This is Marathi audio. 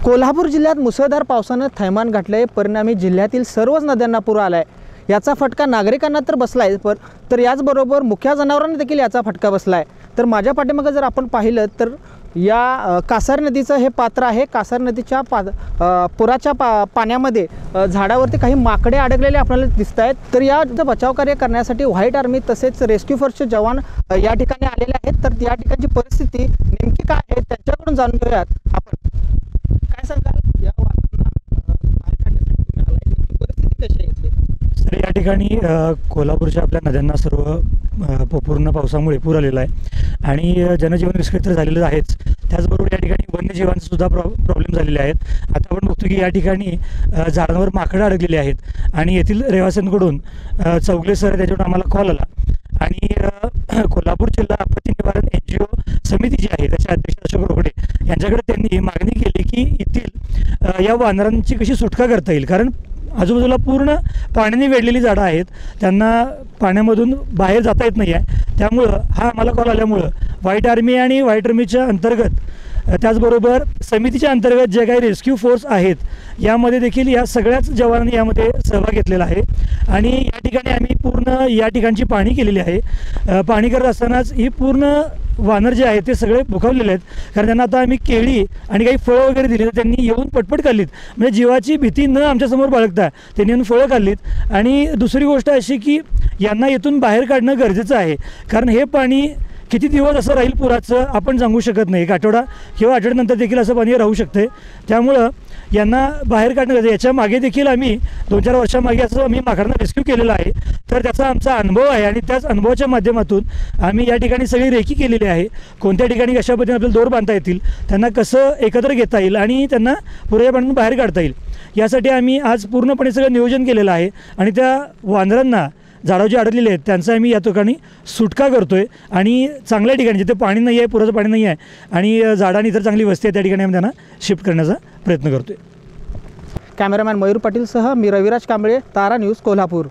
कोल्हापूर जिल्ह्यात मुसळधार पावसाने थैमान घातले, परिणामी जिल्ह्यातील सर्वच नद्यांना पूर आलाय। याचा फटका नागरिकांना तर बसलाय, तर याचबरोबर मुख्य जनावरांना देखील याचा फटका बसलाय। तर माझ्या पाठीमागे जर आपण पाहिलं तर या कासार नदीचं हे पात्र आहे। कासार नदीच्या पुराच्या पाण्यामध्ये झाडावरती काही माकडे अडकलेले आपल्याला दिसत आहेत। तर या बचाव कार्य करण्यासाठी व्हाईट आर्मी तसेच रेस्क्यू फोर्सचे जवान या ठिकाणी आलेले आहेत। तर या ठिकाणची परिस्थिती नेमकी काय आहे त्यांच्याकडून जाणून घेऊयात आपण। काय सांगाल या वाहनांना बाहेर काढण्यासाठी तुम्ही आलाय, नेमकी परिस्थिती कशी आहे इथली? सर, या ठिकाणी कोल्हापूरच्या आपल्या नद्यांना सर्व पूर्ण पावसामुळे पूर आलेला आहे आणि जनजीवन विस्कळीत तर झालेलं आहेच। त्याचबरोबर या ठिकाणी वन्यजीवांचे सुद्धा प्रॉब्लेम झालेले आहेत। आता आपण बघतो की या ठिकाणी झाडांवर माकडं अडकलेली आहेत आणि येथील रहिवाशांकडून चौगले सर त्याच्यावर आम्हाला कॉल आला आणि कोल्हापूर जिल्हा आपत्ती निवारण NGO समिती जी आहे त्याचे अध्यक्ष अशोक रोकडे यांच्याकडे त्यांनी मागणी केली की येथील या वानरांची कशी सुटका करता येईल, कारण आजूबाजूला पूर्ण पाण्याने वेढलेली झाडं आहेत, त्यांना पाण्यामधून बाहेर जाता येत नाही आहे। त्यामुळं हा आम्हाला कॉल आल्यामुळं व्हाईट आर्मी आणि व्हाईट आर्मीच्या अंतर्गत त्याचबरोबर समितीच्या अंतर्गत जे काही रेस्क्यू फोर्स आहेत यामध्ये देखील या सगळ्याच जवानांनी यामध्ये सहभाग घेतलेला आहे आणि या ठिकाणी आम्ही पूर्ण या ठिकाणची पाहणी केलेली आहे। पाहणी करत असतानाच ही पूर्ण वानर जे आहेत ते सगळे भुकावलेले आहेत, कारण त्यांना आता आम्ही केळी आणि काही फळं वगैरे दिली, तर त्यांनी येऊन पटपट खाल्लीत। म्हणजे जीवाची भीती न आमच्यासमोर बाळगता त्यांनी येऊन फळं खाल्लीत। आणि दुसरी गोष्ट अशी की यांना इथून बाहेर काढणं गरजेचं आहे, कारण हे पाणी किती दिवस असं राहील पुराचं आपण सांगू शकत नाही। एक आठवडा किंवा आठवड्यानंतर देखील असं पाणी राहू शकते। त्यामुळं यांना बाहेर काढणं गरजेचं। याच्या मागे देखील आम्ही 2-4 वर्षामागे असं आम्ही माकडांना रेस्क्यू केलेला आहे, तर त्याचा आमचा अनुभव आहे आणि त्याच अनुभवाच्या माध्यमातून आम्ही या ठिकाणी सगळी रेकी केलेली आहे। कोणत्या ठिकाणी कशा पद्धतीने आपल्याला दोर बांधता येतील, त्यांना कसं एकत्र घेता येईल आणि त्यांना पुरेपूर बाहेर काढता येईल, यासाठी आम्ही आज पूर्णपणे सगळं नियोजन केलेलं आहे। आणि त्या वानरांना झाडं जे अडकलेले आहेत त्यांचा आम्ही या ठिकाणी सुटका करतोय आणि चांगल्या ठिकाणी जिथे पाणी नाही आहे, पुराचं पाणी नाही आहे आणि झाडांनी इतर चांगली वस्ती आहे त्या ठिकाणी आम्ही त्यांना शिफ्ट करण्याचा प्रयत्न करतोय। कॅमेरामॅन मयूर पाटीलसह मी रविराज कांबळे, तारा न्यूज, कोल्हापूर।